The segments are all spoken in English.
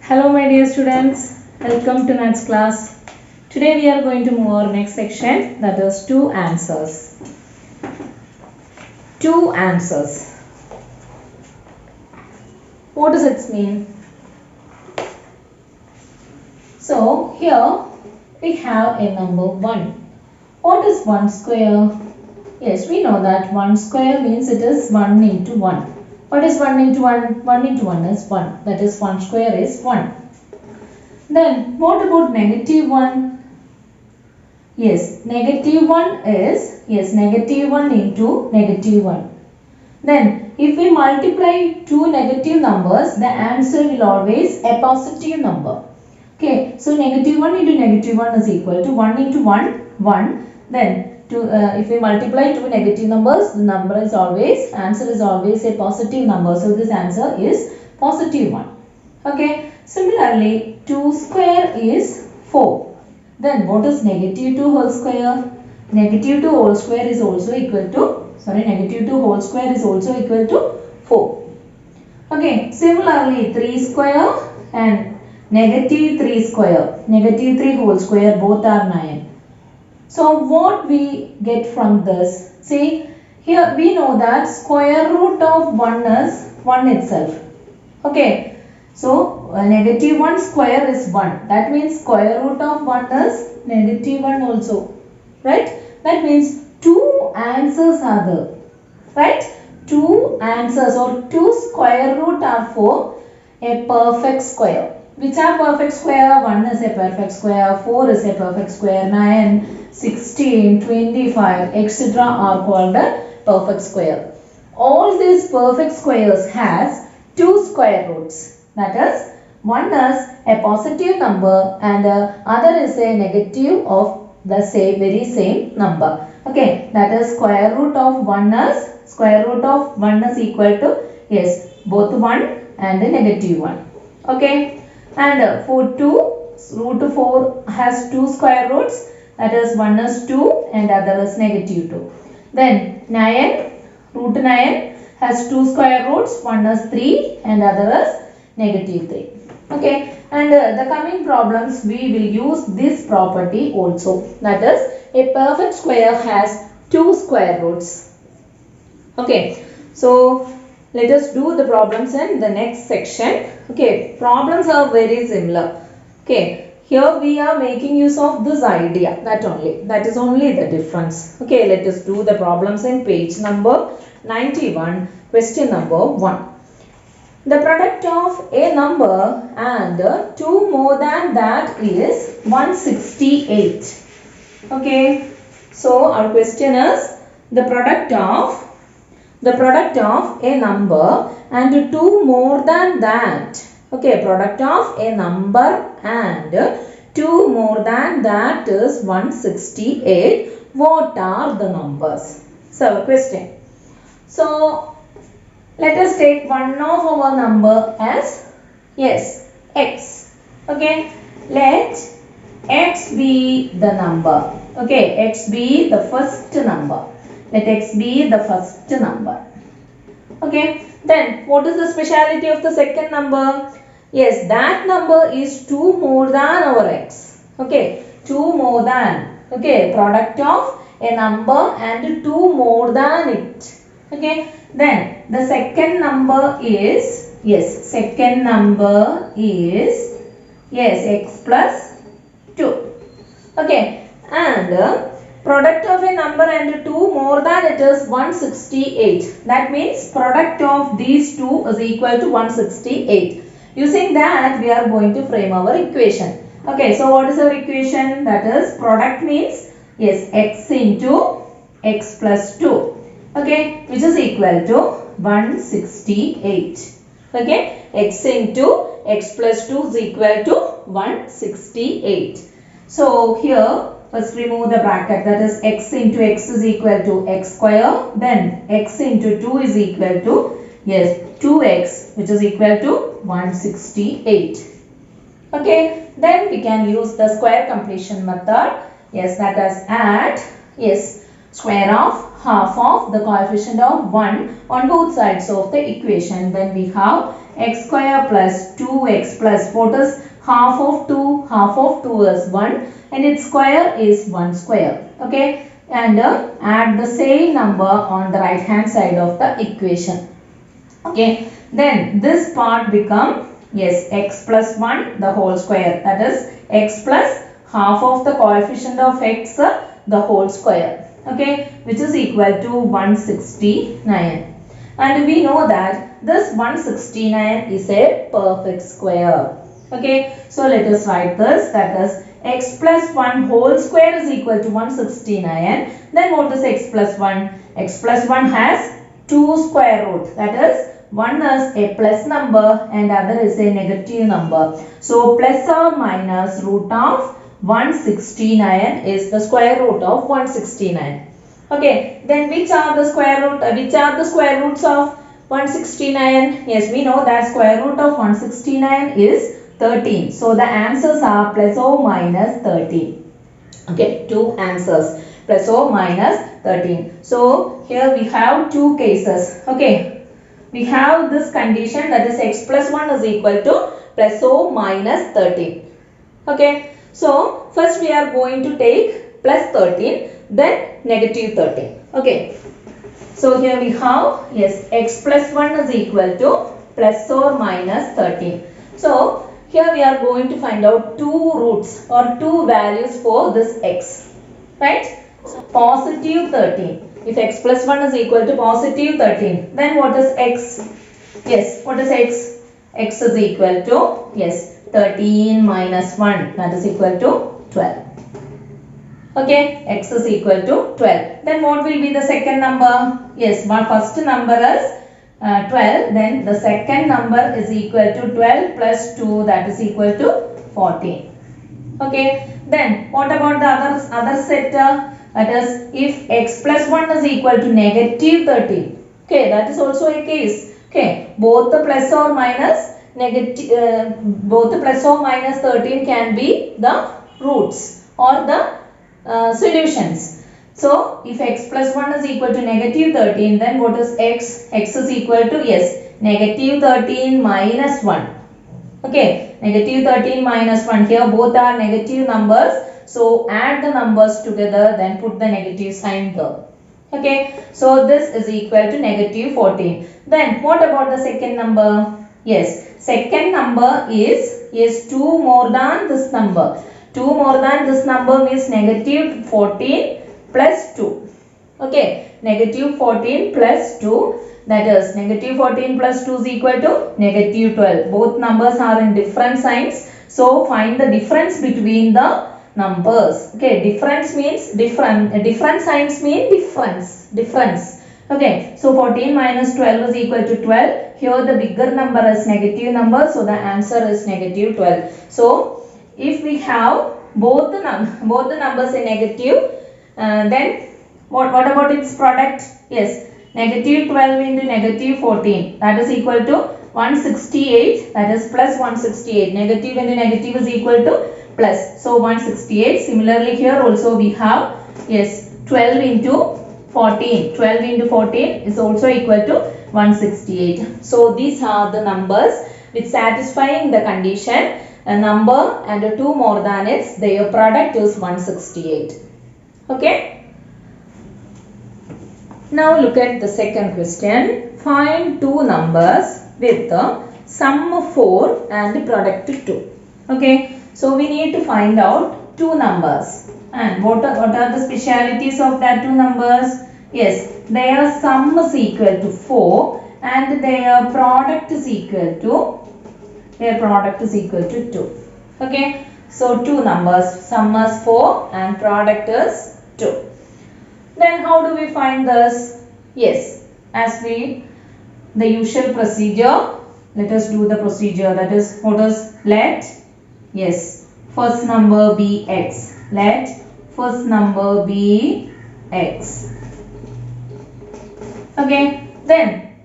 Hello my dear students, welcome to maths class. Today we are going to move our next section, that is two answers. Two answers. What does it mean? So here we have a number 1. What is 1 square? Yes, we know that 1 square means it is 1 into 1. What is 1 into 1? 1 into 1 is 1. That is 1 square is 1. Then what about negative 1? Yes, negative 1 is, negative 1 into negative 1. Then if we multiply two negative numbers, the answer will always a positive number. Okay, so negative 1 into negative 1 is equal to 1 into 1, 1. Then if we multiply two negative numbers, the answer is always a positive number. So this answer is positive 1. Okay, similarly 2 square is 4. Then what is negative 2 whole square? Negative 2 whole square is also equal to, negative 2 whole square is also equal to 4. Okay, similarly 3 square and negative 3 square, negative 3 whole square, both are 9. So what we get from this? See, here we know that square root of 1 is 1 itself. Okay, so negative 1 square is 1. That means square root of 1 is negative 1 also. Right? That means two answers are there. Right? Two answers or two square root are for a perfect square. Which are perfect square? 1 is a perfect square, 4 is a perfect square, 9, 16, 25, etc. are called a perfect square. All these perfect squares has two square roots. That is, one is a positive number and other is a negative of the very same number. Okay, that is square root of 1 is equal to, both 1 and negative 1. Okay. And for 2, root 4 has two square roots, that is one is 2 and other is negative 2. Then 9, root 9 has two square roots, one is 3 and other is negative 3. Okay, and the coming problems we will use this property also, that is a perfect square has two square roots. Okay, so let us do the problems in the next section. Okay, problems are very similar. Okay, here we are making use of this idea, that is only the difference. Okay, let us do the problems in page number 91, question number 1. The product of a number and 2 more than that is 168. Okay, so our question is the product of a number and 2 more than that. Okay, product of a number and 2 more than that is 168. What are the numbers? So, question. So, let us take one of our number as, x. Okay, let x be the number. Okay, x be the first number. Let x be the first number. Okay, then what is the speciality of the second number? Yes, that number is 2 more than our x. Okay, 2 more than. Okay, product of a number and 2 more than it. Okay, then the second number is, x plus 2. Okay, and product of a number and 2 more than it is 168. That means product of these two is equal to 168. Using that we are going to frame our equation. Okay, so what is our equation? That is product means x into x plus 2. Okay, which is equal to 168. Okay, x into x plus 2 is equal to 168. So here first remove the bracket, that is x into x is equal to x square, then x into 2 is equal to 2x, which is equal to 168. Okay, then we can use the square completion method. That is add square of half of the coefficient of 1 on both sides of the equation. Then we have x square plus 2x plus, what is half of 2? Half of 2 is 1 and its square is 1 square. Okay, and add the same number on the right hand side of the equation. Okay, then this part become, yes, x plus 1 the whole square, that is x plus half of the coefficient of x the whole square. Okay, which is equal to 169. And we know that this 169 is a perfect square. Okay, so let us write this, that is x plus 1 whole square is equal to 169. Then what is x plus 1? X plus 1 has 2 square root, that is one is a plus number and other is a negative number. So plus or minus root of 169 is the square root of 169. Okay, then which are the square roots of 169? Yes, we know that square root of 169 is 13. So the answers are plus or minus 13. Okay, two answers, plus or minus 13. So here we have two cases. Okay, we have this condition, that is x plus 1 is equal to plus or minus 13. Okay, so first we are going to take plus 13, then negative 13. Okay, so here we have, yes, x plus 1 is equal to plus or minus 13. So here we are going to find out two roots or two values for this x, right? So positive 13. If x plus 1 is equal to positive 13, then what is x? Yes, what is x? X is equal to, yes, 13 minus 1, that is equal to 12. Okay, x is equal to 12. Then what will be the second number? Yes, my first number is 12. Then the second number is equal to 12 plus 2, that is equal to 14. Okay, then what about the other set? That is, if x plus 1 is equal to negative 13. Okay, that is also a case. Okay, both the plus or minus 13 can be the roots or the solutions. So if x plus 1 is equal to negative 13, then what is x? X is equal to, yes, negative 13 minus 1. Okay, negative 13 minus 1. Here both are negative numbers. So add the numbers together, then put the negative sign there. Okay, so this is equal to negative 14. Then what about the second number? Yes, second number is 2 more than this number. 2 more than this number means negative 14 plus 2. Okay, negative 14 plus 2, that is negative 14 plus 2 is equal to negative 12. Both numbers are in different signs. So find the difference between the numbers. Okay, difference means different signs mean difference. Okay, so 14 minus 12 is equal to 12. Here the bigger number is negative number, so the answer is negative 12. So if we have both the numbers in negative, then what about its product? Yes, negative 12 into negative 14, that is equal to 168, that is plus 168. Negative into negative is equal to plus, so 168. Similarly here also we have, yes, 12 into 14. 12 into 14 is also equal to 168. So these are the numbers which satisfying the condition, a number and a 2 more than its, their product is 168. Okay. Now look at the second question. Find two numbers with the sum 4 and product 2. Okay. So we need to find out two numbers. And what are the specialities of that two numbers? Yes, their sum is equal to 4 and their product is equal to 2. Okay. So two numbers, sum is 4 and product is 2. Then how do we find this? Yes, as the usual procedure, let us do the procedure. That is, what is, let, yes, first number be x. Let first number be x. Okay, then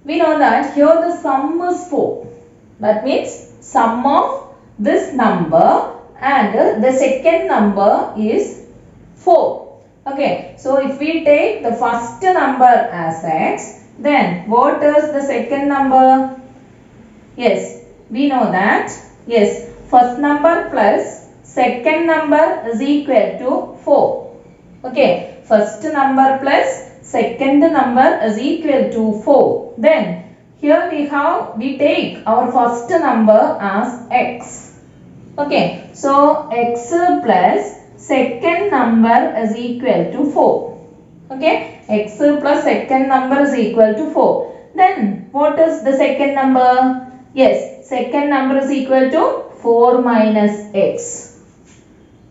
we know that here the sum is 4. That means sum of this number and the second number is 4. Okay, so if we take the first number as x, then what is the second number? Yes, we know that. Yes, first number plus second number is equal to 4. Okay, first number plus second number is equal to 4. Then here we take our first number as x. Okay, so x plus second number is equal to 4. Okay, x plus second number is equal to 4. Then what is the second number? Yes, second number is equal to 4 minus x.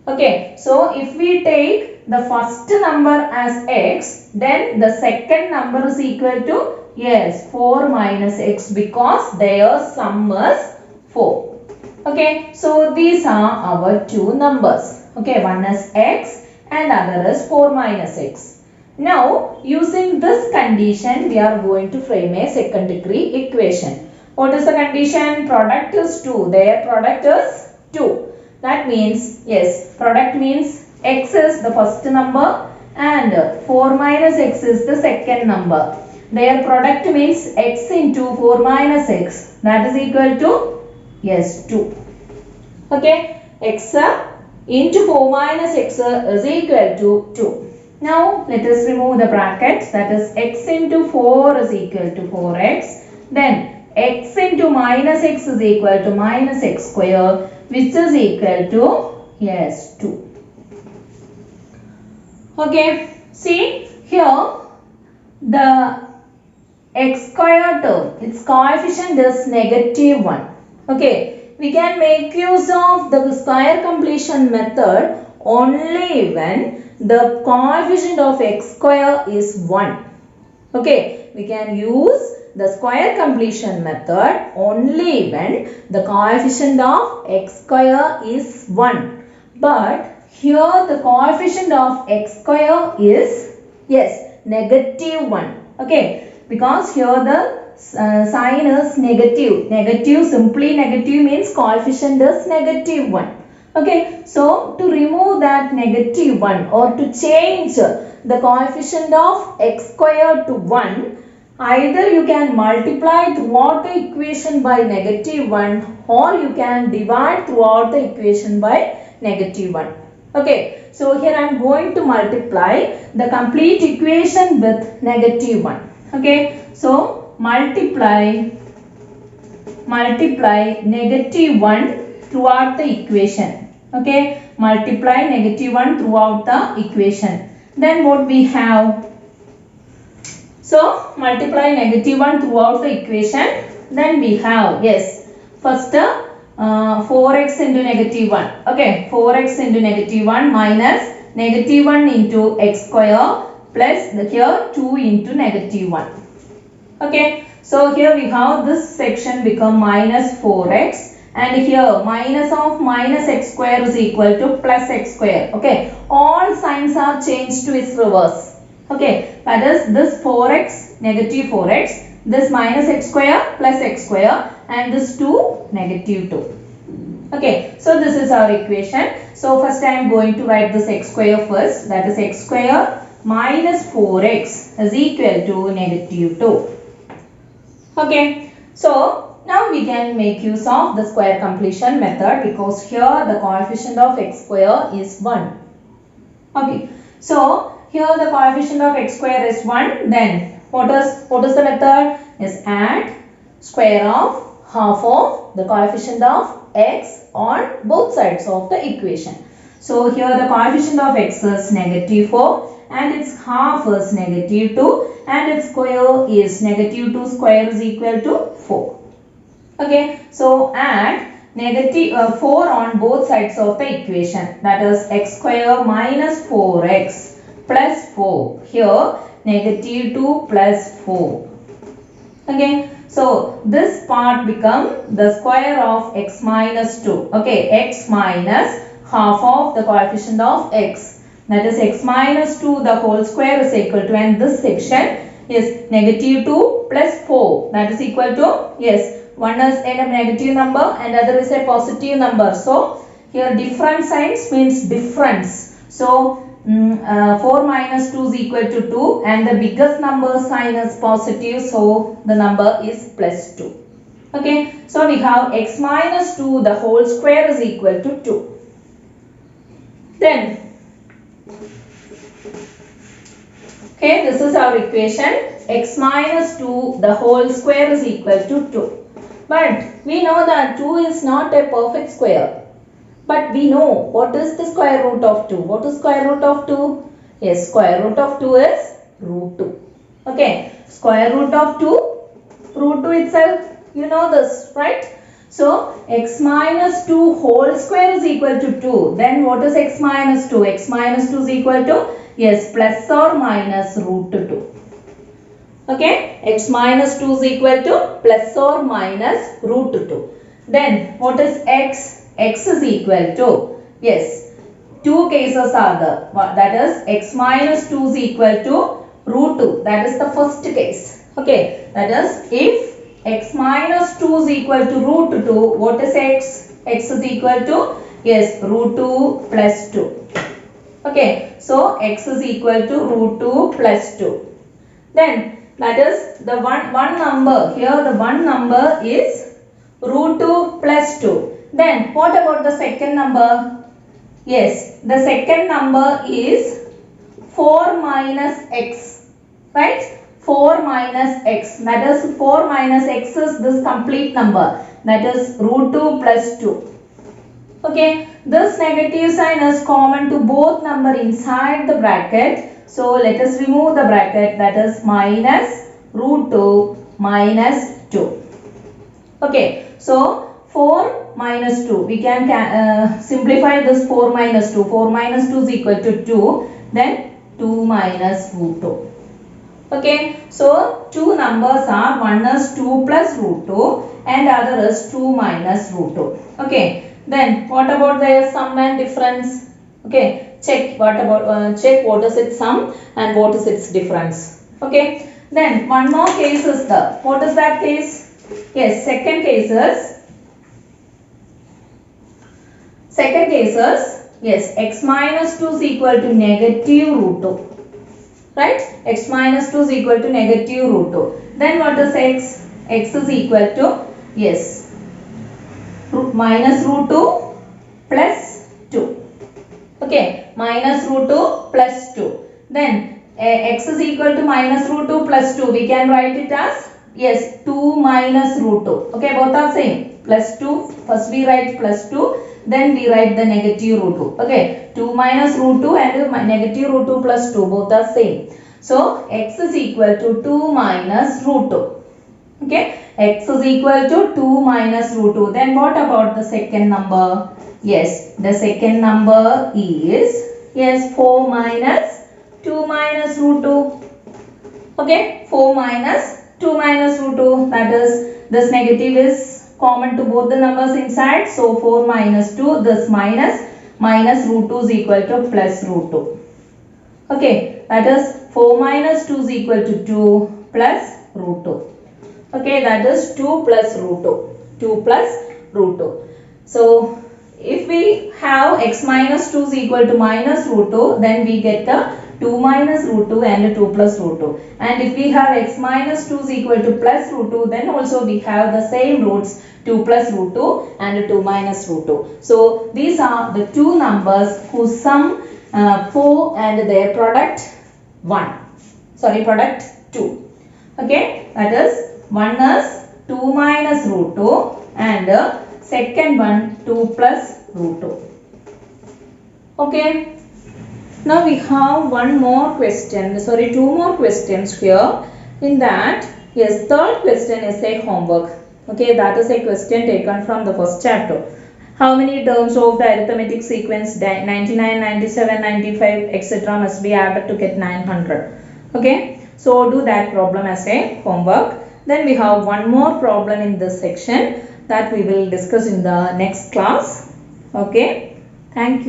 Okay, so if we take the first number as x, then the second number is equal to, yes, 4 minus x, because their sum is 4. Okay, so these are our two numbers. Okay, one is x and other is 4 minus x. Now, using this condition, we are going to frame a second degree equation. What is the condition? Product is 2. Their product is 2. That means, yes, product means x is the first number and 4 minus x is the second number. Their product means x into 4 minus x. That is equal to, yes, 2. Okay, x into 4 minus x is equal to 2. Now, let us remove the brackets. That is x into 4 is equal to 4x. Then x into minus x is equal to minus x square, which is equal to, yes, 2. Okay, see here the x square term, its coefficient is negative 1. Okay, we can make use of the square completion method only when the coefficient of x square is 1. Okay, we can use the square completion method only when the coefficient of x square is 1. But here the coefficient of x square is, yes, negative 1. Okay, because here the sign is negative. Negative, simply negative means coefficient is negative 1. Okay, so to remove that negative 1 or to change the coefficient of x square to 1, either you can multiply throughout the equation by negative 1 or you can divide throughout the equation by negative 1. Okay, so here I am going to multiply the complete equation with negative 1. Okay, so multiply negative 1 throughout the equation. Okay, multiply negative 1 throughout the equation. Then what we have? So multiply negative 1 throughout the equation. Then we have, yes, first 4x into negative 1. Okay, 4x into negative 1 minus negative 1 into x square plus here 2 into negative 1. Okay, so here we have this section become minus 4x and here minus of minus x square is equal to plus x square. Okay, all signs are changed to its reverse. Okay, that is this 4x, negative 4x, this minus x square plus x square and this 2, negative 2. Okay, so this is our equation. So first I am going to write this x square first. That is x square minus 4x is equal to negative 2. Okay, so now we can make use of the square completion method because here the coefficient of x square is 1. Okay, so here the coefficient of x square is 1. Then what is the method? Is add square of half of the coefficient of x on both sides of the equation. So here the coefficient of x is negative 4 and its half is negative 2 and its square is negative 2 square is equal to 4. Okay, so add negative 4 on both sides of the equation. That is x square minus 4x plus 4. Here negative 2 plus 4. Okay, so this part become the square of x minus 2. Okay, x minus half of the coefficient of x. That is x minus 2 the whole square is equal to, and this section is negative 2 plus 4. That is equal to, yes, one is a negative number and other is a positive number. So here different signs means difference. So 4 minus 2 is equal to 2 and the biggest number sign is positive, so the number is plus 2. Okay, so we have x minus 2 the whole square is equal to 2. Then, okay, this is our equation, x minus 2 the whole square is equal to 2. But we know that 2 is not a perfect square. But we know what is the square root of 2. What is square root of 2? Yes, square root of 2 is root 2. Okay, square root of 2, root 2 itself, you know this, right? So, x minus 2 whole square is equal to 2. Then what is x minus 2? X minus 2 is equal to, yes, plus or minus root 2. Okay, x minus 2 is equal to plus or minus root 2. Then what is x? X is equal to, yes, two cases are there. That is x minus 2 is equal to root 2. That is the first case. Okay, that is if x minus 2 is equal to root 2, what is x? X is equal to, yes, root 2 plus 2. Okay, so x is equal to root 2 plus 2. Then that is the one number. Here the one number is root 2 plus 2. Then what about the second number? Yes, the second number is 4 minus x, right? 4 minus x, that is 4 minus x is this complete number, that is root 2 plus 2. Okay, this negative sign is common to both number inside the bracket. So let us remove the bracket, that is minus root 2 minus 2. Okay, so 4 minus 2, we can simplify this 4 minus 2. 4 minus 2 is equal to 2, then 2 minus root 2. Okay, so two numbers are, one is 2 plus root 2 and other is 2 minus root 2. Okay, then what about their sum and difference? Okay, check what is its sum and what is its difference. Okay, then one more case is the, what is that case? Yes, second case is, yes, x minus 2 is equal to negative root 2. Right? X minus 2 is equal to negative root 2. Then what is x? X is equal to, yes, minus root 2 plus 2. Okay, minus root 2 plus 2. Then x is equal to minus root 2 plus 2. We can write it as, yes, 2 minus root 2. Okay, both are same. Plus 2, first we write plus 2. Then we write the negative root 2. Okay, 2 minus root 2 and negative root 2 plus 2 both are same. So, x is equal to 2 minus root 2. Okay, x is equal to 2 minus root 2. Then what about the second number? Yes, the second number is, yes, 4 minus 2 minus root 2. Okay, 4 minus 2 minus root 2. That is, this negative is common to both the numbers inside. So 4 minus 2, this minus root 2 is equal to plus root 2. Okay, that is 4 minus 2 is equal to 2 plus root 2. Okay, that is 2 plus root 2. 2 plus root 2. So if we have x minus 2 is equal to minus root 2, then we get the 2 minus root 2 and 2 plus root 2. And if we have x minus 2 is equal to plus root 2, then also we have the same roots, 2 plus root 2 and 2 minus root 2. So these are the two numbers whose sum 4 and their product 1. Sorry, product 2. Okay, that is one is 2 minus root 2 and second one 2 plus root 2. Okay. Now we have two more questions here. In that, yes, third question is a homework. Okay, that is a question taken from the first chapter. How many terms of the arithmetic sequence 99, 97, 95, etc. must be added to get 900? Okay, so do that problem as a homework. Then we have one more problem in this section that we will discuss in the next class. Okay, thank you.